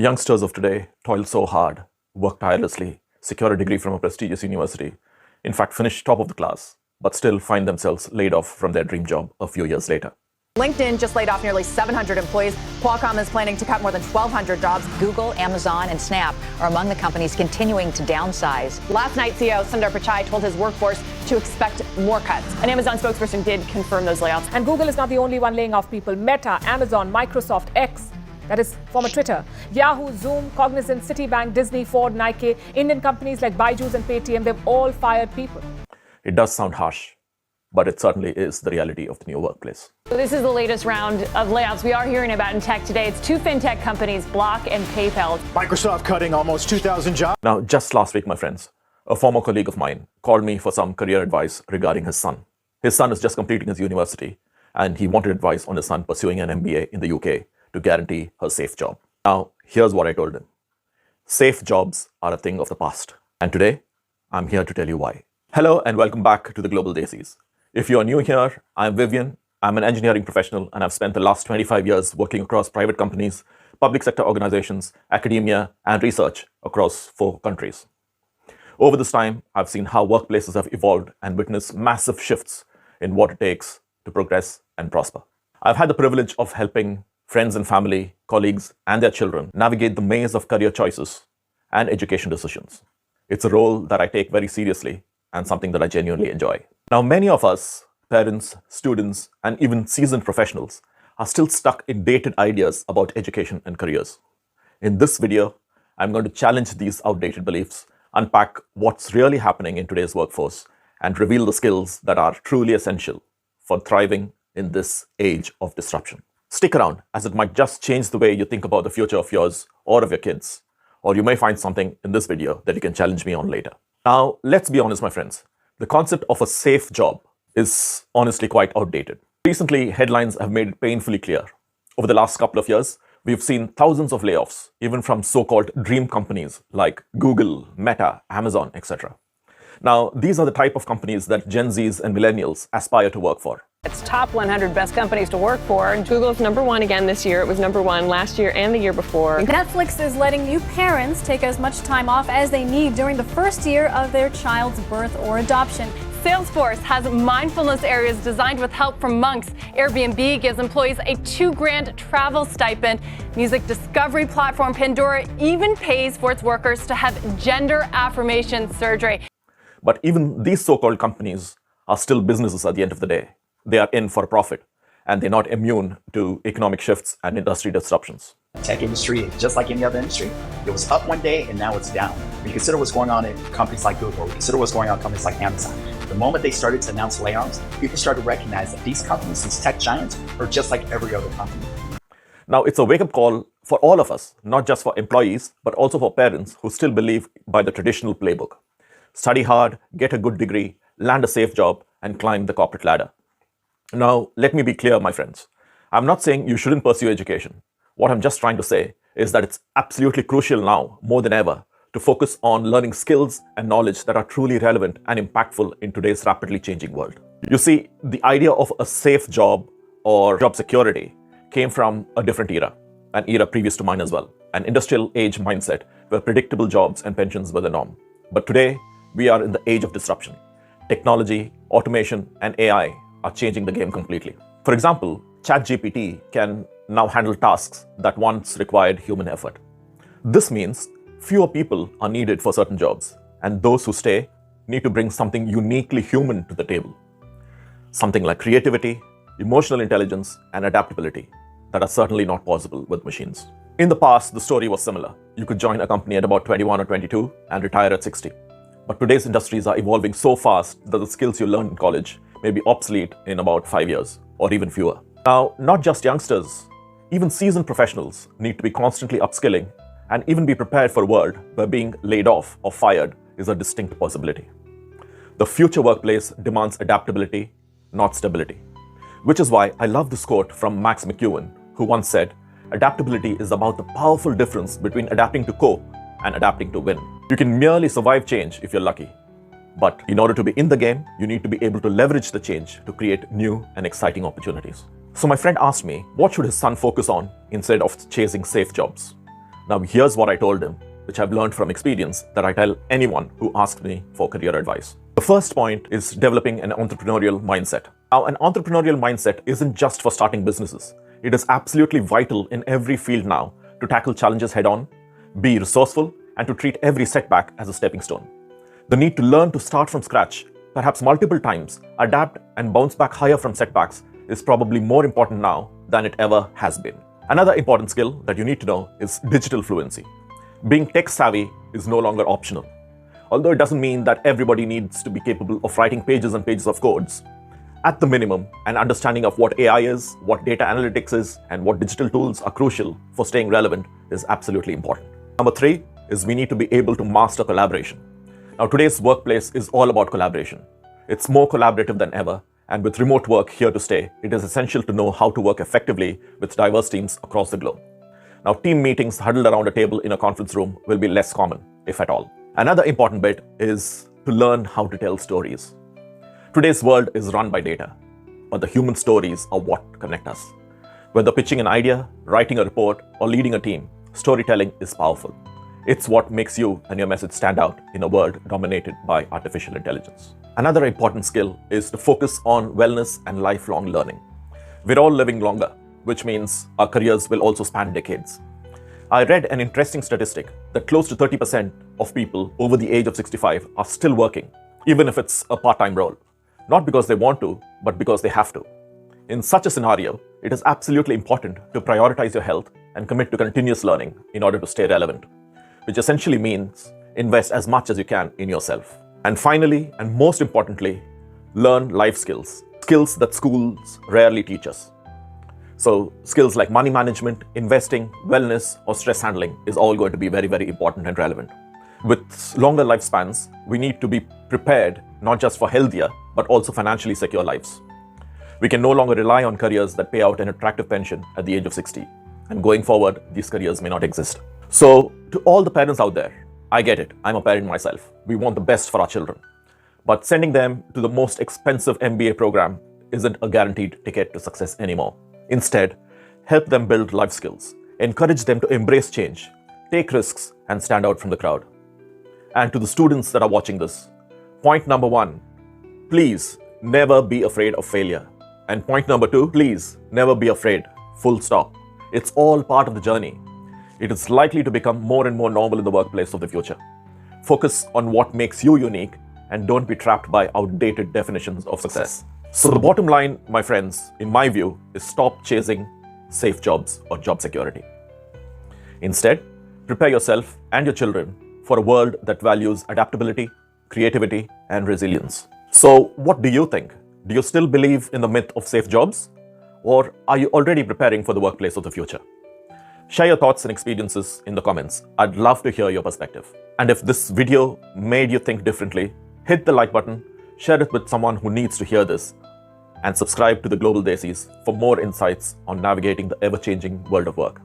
Youngsters of today toil so hard, work tirelessly, secure a degree from a prestigious university, in fact, finish top of the class, but still find themselves laid off from their dream job a few years later. LinkedIn just laid off nearly 700 employees. Qualcomm is planning to cut more than 1,200 jobs. Google, Amazon, and Snap are among the companies continuing to downsize. Last night, CEO Sundar Pichai told his workforce to expect more cuts. An Amazon spokesperson did confirm those layoffs. And Google is not the only one laying off people. Meta, Amazon, Microsoft, X, that is former Twitter, Yahoo, Zoom, Cognizant, Citibank, Disney, Ford, Nike, Indian companies like Byju's and Paytm, they've all fired people. It does sound harsh, but it certainly is the reality of the new workplace. So this is the latest round of layoffs we are hearing about in tech today. It's two fintech companies, Block and PayPal. Microsoft cutting almost 2,000 jobs. Now, just last week, my friends, a former colleague of mine called me for some career advice regarding his son. His son is just completing his university, and he wanted advice on his son pursuing an MBA in the UK to guarantee a safe job. Now, here's what I told him. Safe jobs are a thing of the past. And today, I'm here to tell you why. Hello, and welcome back to the Global Daisies. If you are new here, I'm Vivian. I'm an engineering professional, and I've spent the last 25 years working across private companies, public sector organizations, academia, and research across 4 countries. Over this time, I've seen how workplaces have evolved and witnessed massive shifts in what it takes to progress and prosper. I've had the privilege of helping friends and family, colleagues, and their children navigate the maze of career choices and education decisions. It's a role that I take very seriously and something that I genuinely enjoy. Now, many of us, parents, students, and even seasoned professionals, are still stuck in dated ideas about education and careers. In this video, I'm going to challenge these outdated beliefs, unpack what's really happening in today's workforce, and reveal the skills that are truly essential for thriving in this age of disruption. Stick around, as it might just change the way you think about the future of yours or of your kids, or you may find something in this video that you can challenge me on later. Now, let's be honest, my friends. The concept of a safe job is honestly quite outdated. Recently, headlines have made it painfully clear. Over the last couple of years, we've seen thousands of layoffs, even from so-called dream companies like Google, Meta, Amazon, etc. Now, these are the type of companies that Gen Zs and millennials aspire to work for. It's top 100 best companies to work for. And Google's #1 again this year. It was #1 last year and the year before. Netflix is letting new parents take as much time off as they need during the first year of their child's birth or adoption. Salesforce has mindfulness areas designed with help from monks. Airbnb gives employees a $2,000 travel stipend. Music discovery platform Pandora even pays for its workers to have gender affirmation surgery. But even these so-called companies are still businesses at the end of the day. They are in for a profit, and they're not immune to economic shifts and industry disruptions. Tech industry, just like any other industry, it was up one day and now it's down. When you consider what's going on in companies like Google, consider what's going on in companies like Amazon. The moment they started to announce layoffs, people started to recognize that these companies, these tech giants, are just like every other company. Now, it's a wake-up call for all of us, not just for employees, but also for parents who still believe by the traditional playbook. Study hard, get a good degree, land a safe job, and climb the corporate ladder. Now, let me be clear, my friends. I'm not saying you shouldn't pursue education. What I'm just trying to say is that it's absolutely crucial now, more than ever, to focus on learning skills and knowledge that are truly relevant and impactful in today's rapidly changing world. You see, the idea of a safe job or job security came from a different era, an era previous to mine as well, an industrial age mindset where predictable jobs and pensions were the norm. But today, we are in the age of disruption. Technology, automation, and AI are changing the game completely. For example, ChatGPT can now handle tasks that once required human effort. This means fewer people are needed for certain jobs, and those who stay need to bring something uniquely human to the table. Something like creativity, emotional intelligence, and adaptability that are certainly not possible with machines. In the past, the story was similar. You could join a company at about 21 or 22 and retire at 60. But today's industries are evolving so fast that the skills you learn in college may be obsolete in about 5 years, or even fewer. Now, not just youngsters, even seasoned professionals need to be constantly upskilling and even be prepared for a world where being laid off or fired is a distinct possibility. The future workplace demands adaptability, not stability. Which is why I love this quote from Max McEwen, who once said, "Adaptability is about the powerful difference between adapting to cope and adapting to win." You can merely survive change if you're lucky. But in order to be in the game, you need to be able to leverage the change to create new and exciting opportunities. So my friend asked me, what should his son focus on instead of chasing safe jobs? Now, here's what I told him, which I've learned from experience that I tell anyone who asks me for career advice. The first point is developing an entrepreneurial mindset. Now, an entrepreneurial mindset isn't just for starting businesses. It is absolutely vital in every field now to tackle challenges head on, be resourceful, and to treat every setback as a stepping stone. The need to learn to start from scratch, perhaps multiple times, adapt and bounce back higher from setbacks is probably more important now than it ever has been. Another important skill that you need to know is digital fluency. Being tech savvy is no longer optional. Although it doesn't mean that everybody needs to be capable of writing pages and pages of codes. At the minimum, an understanding of what AI is, what data analytics is, and what digital tools are crucial for staying relevant is absolutely important. Number 3 is we need to be able to master collaboration. Now, today's workplace is all about collaboration. It's more collaborative than ever, and with remote work here to stay, it is essential to know how to work effectively with diverse teams across the globe. Now, team meetings huddled around a table in a conference room will be less common, if at all. Another important bit is to learn how to tell stories. Today's world is run by data, but the human stories are what connect us. Whether pitching an idea, writing a report, or leading a team, storytelling is powerful. It's what makes you and your message stand out in a world dominated by artificial intelligence. Another important skill is to focus on wellness and lifelong learning. We're all living longer, which means our careers will also span decades. I read an interesting statistic that close to 30% of people over the age of 65 are still working, even if it's a part-time role. Not because they want to, but because they have to. In such a scenario, it is absolutely important to prioritize your health and commit to continuous learning in order to stay relevant, which essentially means invest as much as you can in yourself. And finally, and most importantly, learn life skills, skills that schools rarely teach us. So skills like money management, investing, wellness, or stress handling is all going to be very, very important and relevant. With longer lifespans, we need to be prepared not just for healthier, but also financially secure lives. We can no longer rely on careers that pay out an attractive pension at the age of 60. And going forward, these careers may not exist. So to all the parents out there, I get it. I'm a parent myself. We want the best for our children. But sending them to the most expensive MBA program isn't a guaranteed ticket to success anymore. Instead, help them build life skills. Encourage them to embrace change, take risks, and stand out from the crowd. And to the students that are watching this, point number 1, please never be afraid of failure. And point number 2, please never be afraid, full stop. It's all part of the journey. It is likely to become more and more normal in the workplace of the future. Focus on what makes you unique and don't be trapped by outdated definitions of success. So the bottom line, my friends, in my view, is stop chasing safe jobs or job security. Instead, prepare yourself and your children for a world that values adaptability, creativity, and resilience. So what do you think? Do you still believe in the myth of safe jobs? Or are you already preparing for the workplace of the future? Share your thoughts and experiences in the comments. I'd love to hear your perspective. And if this video made you think differently, hit the like button, share it with someone who needs to hear this, and subscribe to the Global Desis for more insights on navigating the ever-changing world of work.